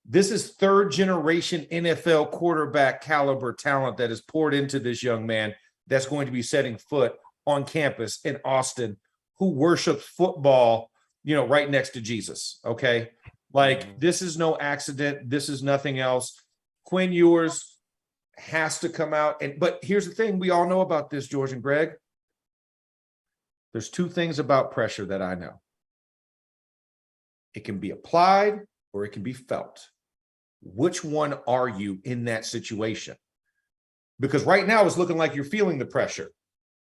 this is third generation NFL quarterback caliber talent that is poured into this young man that's going to be setting foot on campus in Austin, who worships football, you know, right next to Jesus. Okay. Like, this is no accident. This is nothing else. Quinn Ewers has to come out. But here's the thing. We all know about this, George and Greg. There's 2 things about pressure that I know. It can be applied or it can be felt. Which one are you in that situation? Because right now it's looking like you're feeling the pressure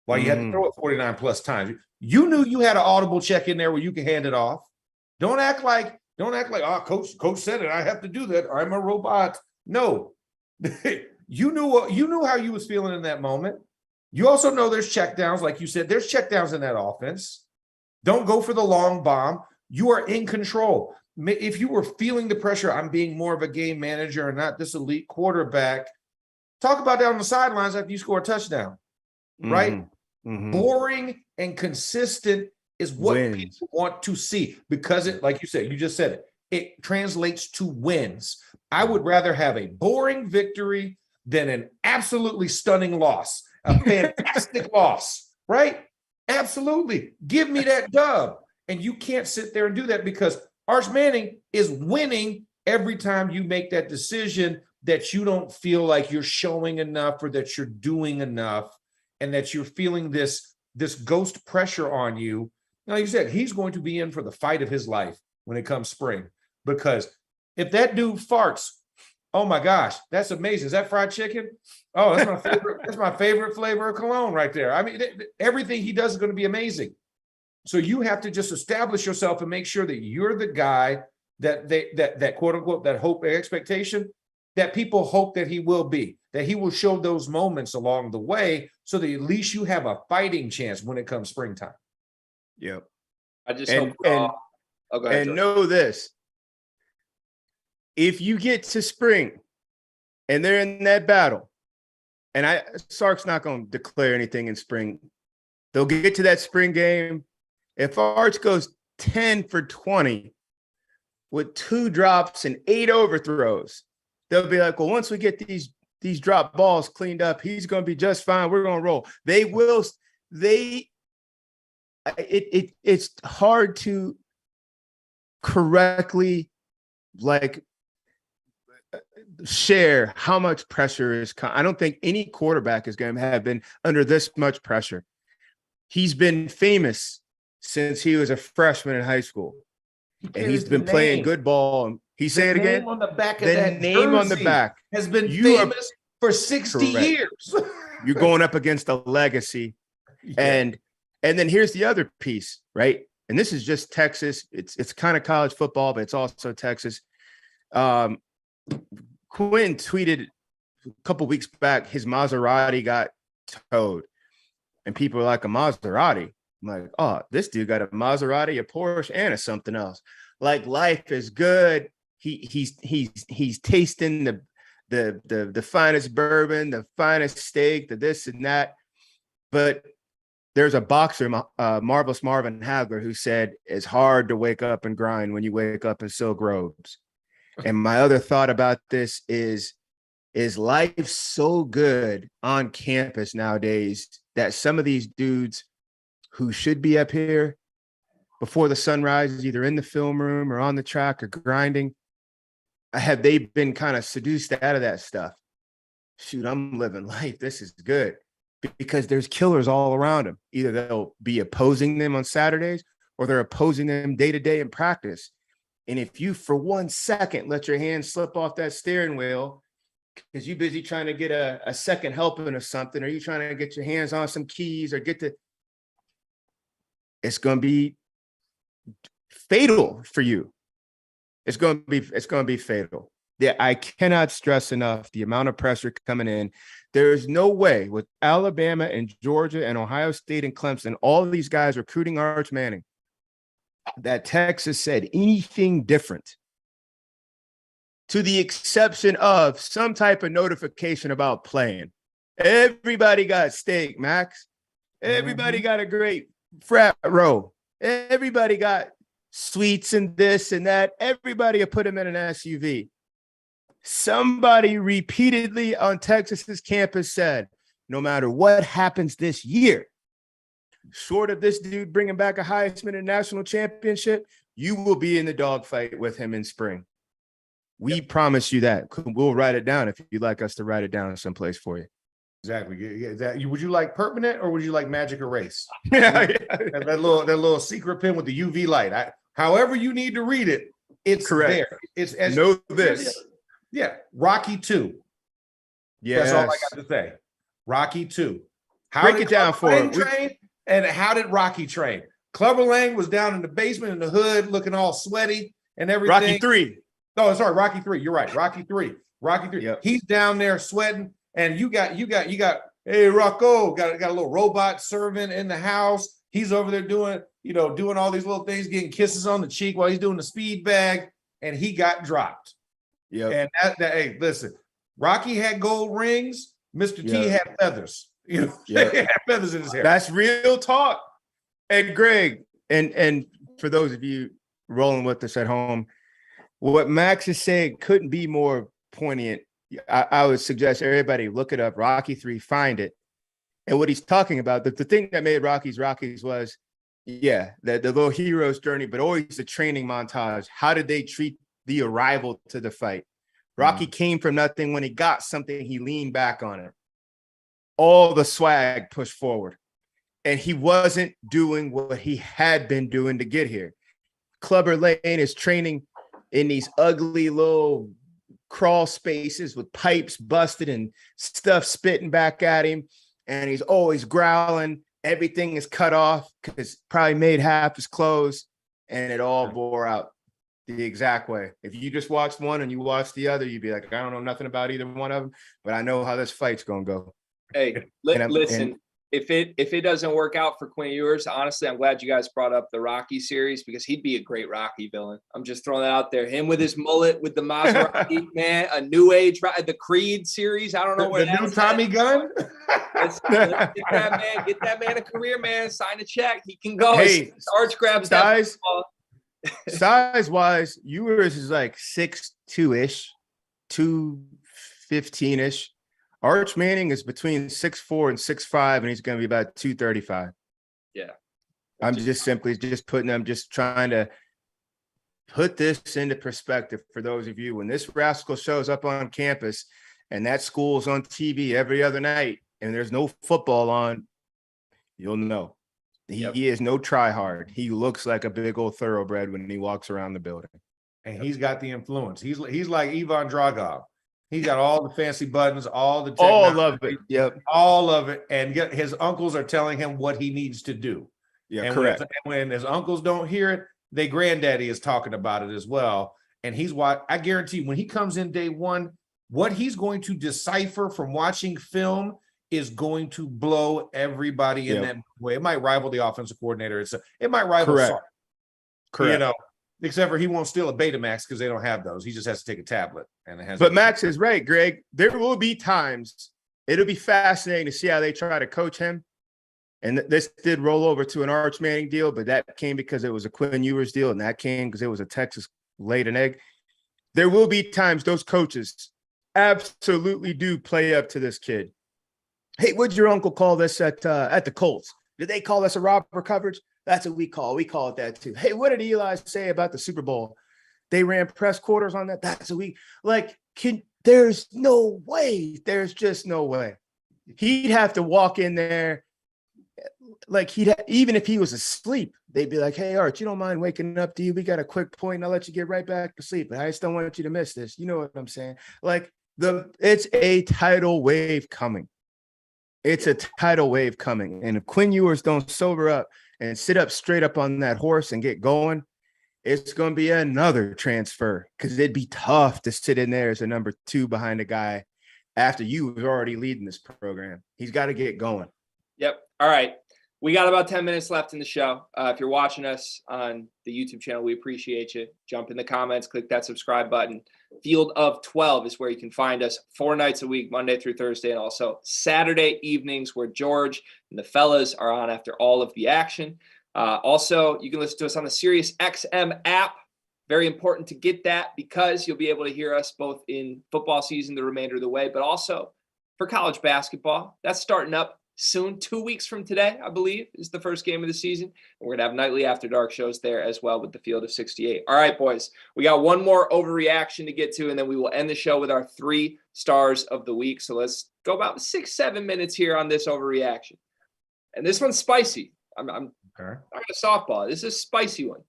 while you had to throw it 49 plus times. You knew you had an audible check in there where you can hand it off. Don't act like, oh, coach said it, I have to do that, I'm a robot. No. You knew how you was feeling in that moment. You also know there's checkdowns, like you said, there's checkdowns in that offense. Don't go for the long bomb. You are in control. If you were feeling the pressure, I'm being more of a game manager and not this elite quarterback. Talk about that on the sidelines after you score a touchdown, right? Boring and consistent is what people want to see, because it, like you said, you just said it, it translates to wins. I would rather have a boring victory than an absolutely stunning loss, a fantastic loss, right? Absolutely. Give me that dub. And you can't sit there and do that, because Arch Manning is winning every time you make that decision that you don't feel like you're showing enough or that you're doing enough, and that you're feeling this ghost pressure on you. Like you said, he's going to be in for the fight of his life when it comes spring, because if that dude farts, oh my gosh, that's amazing. Is that fried chicken? Oh, that's my favorite. That's my favorite flavor of cologne right there. I mean, everything he does is going to be amazing. So you have to just establish yourself and make sure that you're the guy that quote unquote, that hope expectation that people hope that he will be, that he will show those moments along the way, so that at least you have a fighting chance when it comes springtime. Yep. I just hope. Go ahead, and know this: if you get to spring and they're in that battle, and Sark's not going to declare anything in spring, they'll get to that spring game. If Arch goes 10 for 20 with 2 drops and 8 overthrows, they'll be like, well, once we get these drop balls cleaned up, he's going to be just fine. We're going to roll. It's hard to correctly share how much pressure is. I don't think any quarterback is going to have been under this much pressure. He's been famous since he was a freshman in high school, and he's been playing good ball. He say it again. On the back of the that name on the back has been famous for 60 years. You're going up against a legacy, and then here's the other piece, right? And this is just Texas. It's kind of college football, but it's also Texas. Quinn tweeted a couple weeks back his Maserati got towed, and people are like, a Maserati? I'm like, oh, this dude got a Maserati, a Porsche, and a something else. Like, life is good. He's tasting the finest bourbon, the finest steak, the this and that. But there's a boxer, Marvelous Marvin Hagler, who said it's hard to wake up and grind when you wake up in silk robes. And my other thought about this is life so good on campus nowadays that some of these dudes who should be up here before the sun rises, either in the film room or on the track or grinding, have they been kind of seduced out of that stuff? Shoot, I'm living life. This is good. Because there's killers all around them. Either they'll be opposing them on Saturdays or they're opposing them day to day in practice. And if you, for 1 second, let your hand slip off that steering wheel because you're busy trying to get a second helping of something, or you trying to get your hands on some keys or it's going to be fatal for you. It's going to be fatal. Yeah, I cannot stress enough the amount of pressure coming in. There is no way with Alabama and Georgia and Ohio State and Clemson, all of these guys recruiting Arch Manning, that Texas said anything different, to the exception of some type of notification about playing. Everybody got steak, Max. Everybody got a great frat row. Everybody got sweets and this and that. Everybody will put them in an SUV. Somebody repeatedly on Texas's campus said, no matter what happens this year, short of this dude bringing back a Heisman and national championship, you will be in the dogfight with him in spring. We promise you that. We'll write it down if you'd like us to write it down someplace for you. Exactly. Would you like permanent or would you like magic erase? That little secret pen with the UV light. However you need to read it, it's correct. There. It's as know this. Yeah, Rocky 2. Yeah, that's all I got to say. Rocky 2. Break it down for him. And how did Rocky train? Clubber Lang was down in the basement in the hood, looking all sweaty and everything. Rocky 3. Oh, sorry, Rocky 3. You're right. Rocky 3. Yep. He's down there sweating, and you got. Hey, Rocco, got a little robot servant in the house. He's over there doing all these little things, getting kisses on the cheek while he's doing the speed bag, and he got dropped. Yeah. And hey, listen, Rocky had gold rings. Mr. T had feathers. He had feathers in his hair. That's real talk. And Greg, and for those of you rolling with us at home, what Max is saying couldn't be more poignant. I would suggest everybody look it up. Rocky 3, find it. And what he's talking about, the thing that made Rockies was, the little hero's journey, but always the training montage. How did they treat the arrival to the fight? Rocky came from nothing. When he got something, he leaned back on it. All the swag pushed forward. And he wasn't doing what he had been doing to get here. Clubber Lane is training in these ugly little crawl spaces with pipes busted and stuff spitting back at him. And he's always growling. Everything is cut off because probably made half his clothes. And it all bore out the exact way. If you just watched one and you watched the other, you'd be like, I don't know nothing about either one of them, but I know how this fight's going to go. Hey, listen, if it doesn't work out for Quinn Ewers, honestly, I'm glad you guys brought up the Rocky series because he'd be a great Rocky villain. I'm just throwing that out there. Him with his mullet, with the Maserati, man, a new age, the Creed series. I don't know where the new Tommy Gunn. Let's get that man a career, man. Sign a check. He can go. Hey, Arch grabs size-wise, Ewers is like 6'2"-ish, 215-ish. Arch Manning is between 6'4" and 6'5", and he's going to be about 235. Yeah. I'm just trying to put this into perspective for those of you. When this rascal shows up on campus and that school's on TV every other night and there's no football on, you'll know. He is no try-hard. He looks like a big old thoroughbred when he walks around the building. And he's got the influence. He's like Ivan Dragov. He's got all the fancy buttons, all the technology, all of it. Yep. All of it. And his uncles are telling him what he needs to do. Yeah, and correct. When his uncles don't hear it, their granddaddy is talking about it as well. And I guarantee when he comes in day one, what he's going to decipher from watching film is going to blow everybody in that way. It might rival the offensive coordinator. It might rival Sark. Correct. Except for he won't steal a Betamax because they don't have those. He just has to take a tablet. But Max is right, Greg. There will be times it'll be fascinating to see how they try to coach him. And this did roll over to an Arch Manning deal, but that came because it was a Quinn Ewers deal, and that came because it was a Texas laid an egg. There will be times those coaches absolutely do play up to this kid. Hey, what'd your uncle call this at the Colts? Did they call this a robber coverage? That's what we call. We call it that too. Hey, what did Eli say about the Super Bowl? They ran press quarters on that. That's what we like. There's no way. There's just no way. He'd have to walk in there. Like even if he was asleep, they'd be like, "Hey, Art, you don't mind waking up? Do you? We got a quick point, and I'll let you get right back to sleep. But I just don't want you to miss this. You know what I'm saying? Like it's a tidal wave coming. It's a tidal wave coming. And if Quinn Ewers don't sober up and sit up straight up on that horse and get going, it's going to be another transfer because it'd be tough to sit in there as a number 2 behind a guy after you was already leading this program. He's got to get going. Yep. All right. We got about 10 minutes left in the show. If you're watching us on the YouTube channel, we appreciate you. Jump in the comments, click that subscribe button. Field of 12 is where you can find us 4 nights a week, Monday through Thursday, and also Saturday evenings where George and the fellas are on after all of the action. Also, you can listen to us on the Sirius XM app. Very important to get that because you'll be able to hear us both in football season the remainder of the way, but also for college basketball. That's starting up soon. 2 weeks from today, I believe, is the first game of the season. And we're going to have nightly After Dark shows there as well with the Field of 68. All right, boys, we got one more overreaction to get to, and then we will end the show with our 3 stars of the week. So let's go about 6-7 minutes here on this overreaction. And this one's spicy. I'm not going to softball. This is a spicy one.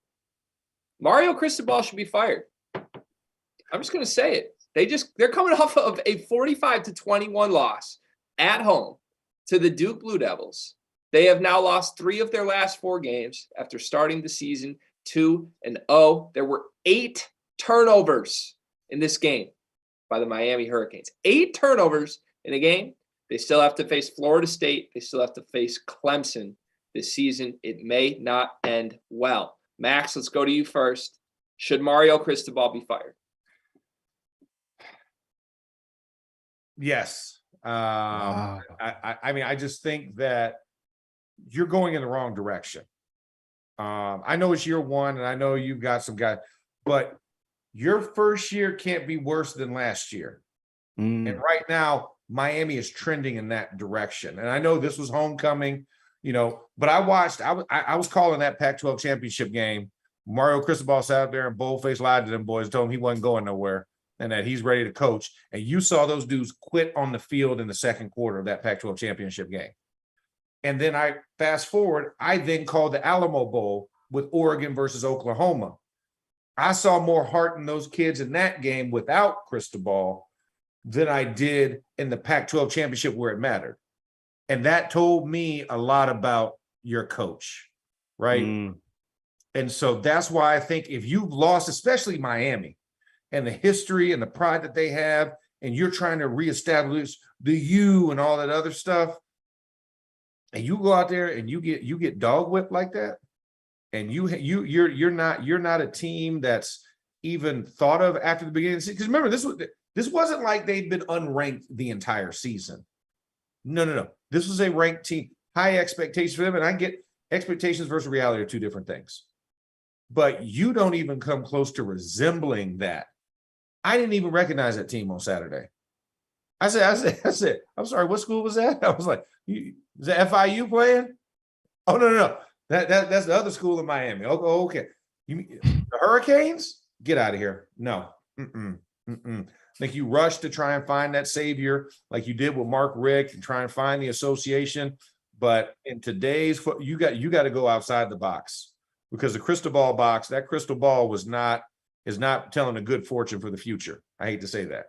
Mario Cristobal should be fired. I'm just going to say it. They're coming off of a 45-21 loss at home to the Duke Blue Devils. They have now lost 3 of their last 4 games after starting the season 2-0. There were 8 turnovers in this game by the Miami Hurricanes. 8 turnovers in a game. They still have to face Florida State. They still have to face Clemson this season. It may not end well. Max, let's go to you first. Should Mario Cristobal be fired? Yes. Wow. I mean, I just think that you're going in the wrong direction. I know it's year 1 and I know you've got some guys, but your first year can't be worse than last year. And right now, Miami is trending in that direction. And I know this was homecoming, but I was calling that Pac-12 championship game. Mario Cristobal sat out there and boldface lied to them boys, told them he wasn't going nowhere and that he's ready to coach. And you saw those dudes quit on the field in the second quarter of that Pac-12 championship game. And then I fast forward, I then called the Alamo Bowl with Oregon versus Oklahoma. I saw more heart in those kids in that game without Cristobal than I did in the Pac-12 championship where it mattered. And that told me a lot about your coach, right? And so that's why I think if you've lost, especially Miami, and the history and the pride that they have, and you're trying to reestablish the U and all that other stuff, and you go out there and you get dog whipped like that, and you're not a team that's even thought of after the beginning of the season. Because remember, this wasn't like they'd been unranked the entire season. No. This was a ranked team, high expectations for them, and I get expectations versus reality are 2 different things. But you don't even come close to resembling that. I didn't even recognize that team on Saturday. I said, I'm sorry, what school was that? I was like, is that FIU playing? Oh, no. That's the other school in Miami. Oh, okay. The Hurricanes? Get out of here. No. Like you rushed to try and find that savior like you did with Mark Richt and try and find the association. But in today's you got to go outside the box because the crystal ball box, that crystal ball is not telling a good fortune for the future. I hate to say that.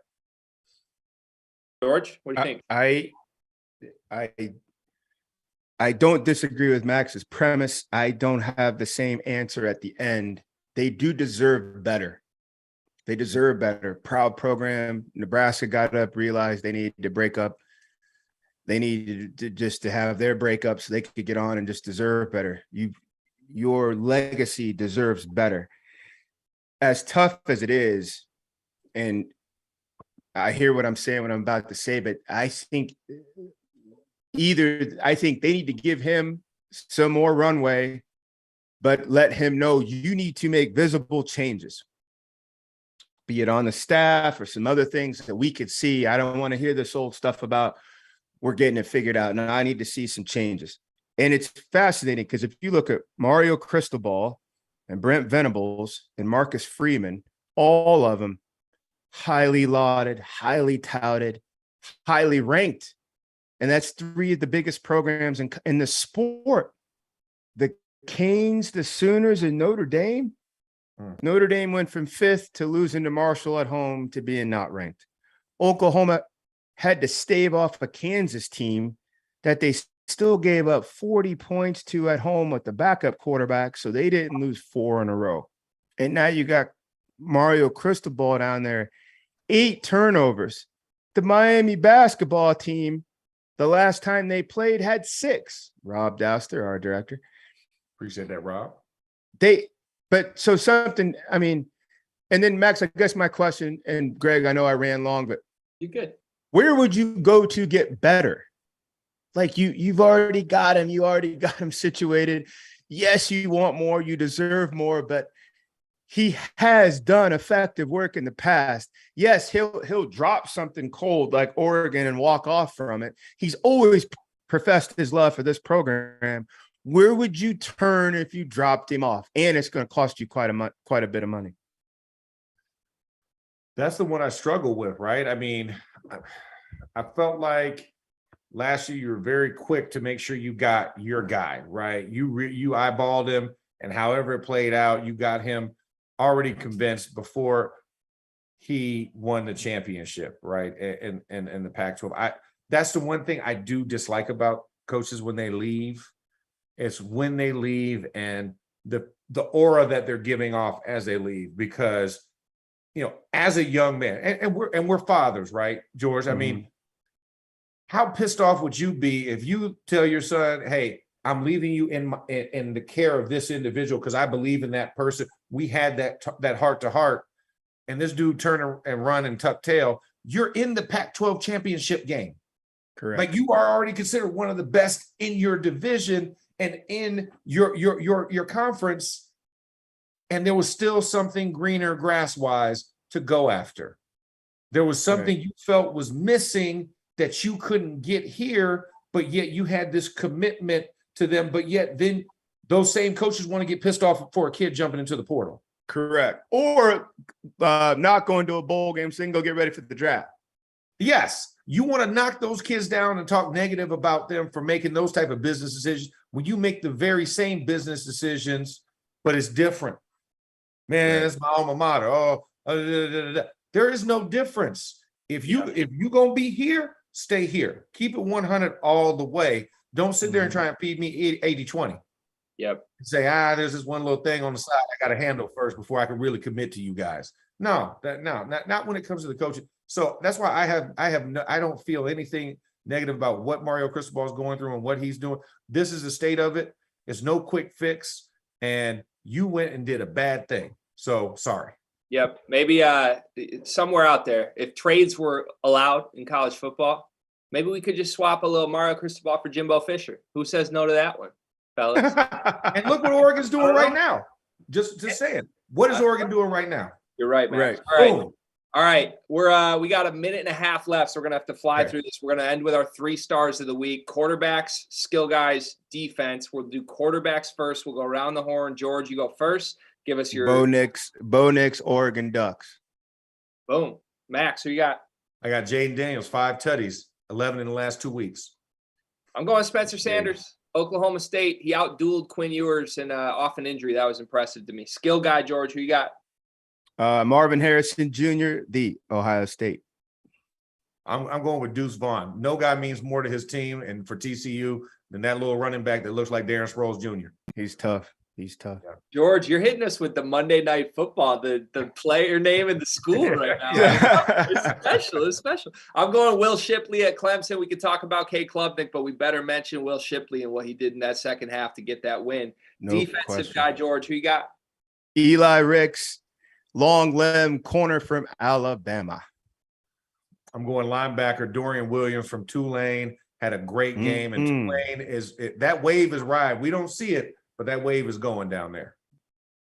George, what do you think? I don't disagree with Max's premise. I don't have the same answer at the end. They do deserve better. They deserve better. Proud program. Nebraska got up, realized they needed to break up. They needed to have their breakup so they could get on and just deserve better. Your legacy deserves better. As tough as it is, and I hear what I'm saying, what I'm about to say, but I think either I think they need to give him some more runway, but let him know you need to make visible changes, be it on the staff or some other things that we could see. I don't want to hear this old stuff about we're getting it figured out. No, I need to see some changes. And it's fascinating because if you look at Mario Cristobal and Brent Venables and Marcus Freeman, all of them highly lauded, highly touted, highly ranked. And that's three of the biggest programs in the sport. The Canes, the Sooners, and Notre Dame. Notre Dame went from 5th to losing to Marshall at home to being not ranked. Oklahoma had to stave off a Kansas team that they still gave up 40 points to at home with the backup quarterback, so they didn't lose 4 in a row. And now you got Mario Cristobal down there, 8 turnovers. The Miami basketball team, the last time they played, had 6. Rob Douster, our director. Appreciate that, Rob. And then Max, I guess my question, and Greg, I know I ran long, but you're good. Where would you go to get better? Like you've already got him. You already got him situated. Yes, you want more. You deserve more, but he has done effective work in the past. Yes, he'll drop something cold like Oregon and walk off from it. He's always professed his love for this program. Where would you turn if you dropped him off? And it's going to cost you quite a bit of money. That's the one I struggle with, right? I mean, I felt like last year you were very quick to make sure you got your guy, right? You eyeballed him, and however it played out, you got him already convinced before he won the championship, right? And the Pac-12. That's the one thing I do dislike about coaches when they leave. It's when they leave and the aura that they're giving off as they leave, because as a young man, and we're fathers, right, George? I mean, how pissed off would you be if you tell your son, "Hey, I'm leaving you in the care of this individual because I believe in that person. We had that heart to heart, and this dude turn and run and tuck tail. You're in the Pac-12 championship game, correct? Like you are already considered one of the best in your division and in your conference." And there was still something greener grass-wise to go after. There was something you felt was missing that you couldn't get here, but yet you had this commitment to them, but yet then those same coaches want to get pissed off for a kid jumping into the portal. Correct. Or not going to a bowl game so they can go get ready for the draft. Yes. You want to knock those kids down and talk negative about them for making those type of business decisions when you make the very same business decisions, but it's different. Man, it's my alma mater. There is no difference. If you're going to be here, stay here. Keep it 100 all the way. Don't sit there and try and feed me 80-20. Yep. Say, there's this one little thing on the side I got to handle first before I can really commit to you guys. Not when it comes to the coaching. So that's why I don't feel anything negative about what Mario Cristobal is going through and what he's doing. This is the state of it. It's no quick fix, and you went and did a bad thing. So sorry. Yep. Maybe somewhere out there, if trades were allowed in college football, maybe we could just swap a little Mario Cristobal for Jimbo Fisher. Who says no to that one, fellas? And look what Oregon's doing right now. Just saying. What is Oregon doing right now? You're right, man. Right. All right. All right. We got a minute and a half left, so we're gonna have to fly through this. We're gonna end with our 3 stars of the week: quarterbacks, skill guys, defense. We'll do quarterbacks first. We'll go around the horn. George, you go first. Give us your Bo Nix, Oregon Ducks. Boom. Max, who you got? I got Jaden Daniels, 5 tutties, 11 in the last 2 weeks. I'm going Spencer Sanders, Oklahoma State. He outdueled Quinn Ewers and off an injury. That was impressive to me. Skill guy, George, who you got? Marvin Harrison Jr., the Ohio State. I'm going with Deuce Vaughn. No guy means more to his team and for TCU than that little running back that looks like Darren Sproles Jr. He's tough. Yeah. George, you're hitting us with the Monday Night Football, the player name in the school right now. Yeah. It's special. I'm going Will Shipley at Clemson. We could talk about Cade Klubnik, but we better mention Will Shipley and what he did in that second half to get that win. No Defensive question. guy, George, who you got? Eli Ricks, long limb corner from Alabama. I'm going linebacker Dorian Williams from Tulane. had a great game, and Tulane that wave is riding. We don't see it, but that wave is going down there.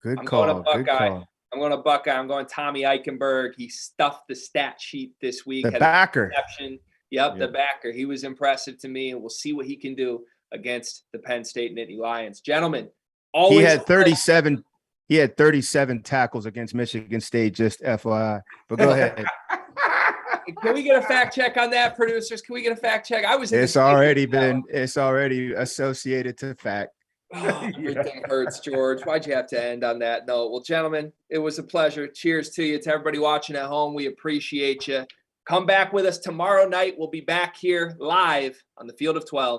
Good call. Good call. I'm going to Buckeye. I'm going Tommy Eichenberg. He stuffed the stat sheet this week. The backer. Yep, the backer. He was impressive to me, and we'll see what he can do against the Penn State Nittany Lions. Gentlemen, always. He had 37. He had 37 tackles against Michigan State, just FYI. But go ahead. Can we get a fact check on that, producers? Can we get a fact check? It's already associated to fact. Oh, everything hurts, George. Why'd you have to end on that note? Well, gentlemen, it was a pleasure. Cheers to you, to everybody watching at home. We appreciate you. Come back with us tomorrow night. We'll be back here live on the Field of 12.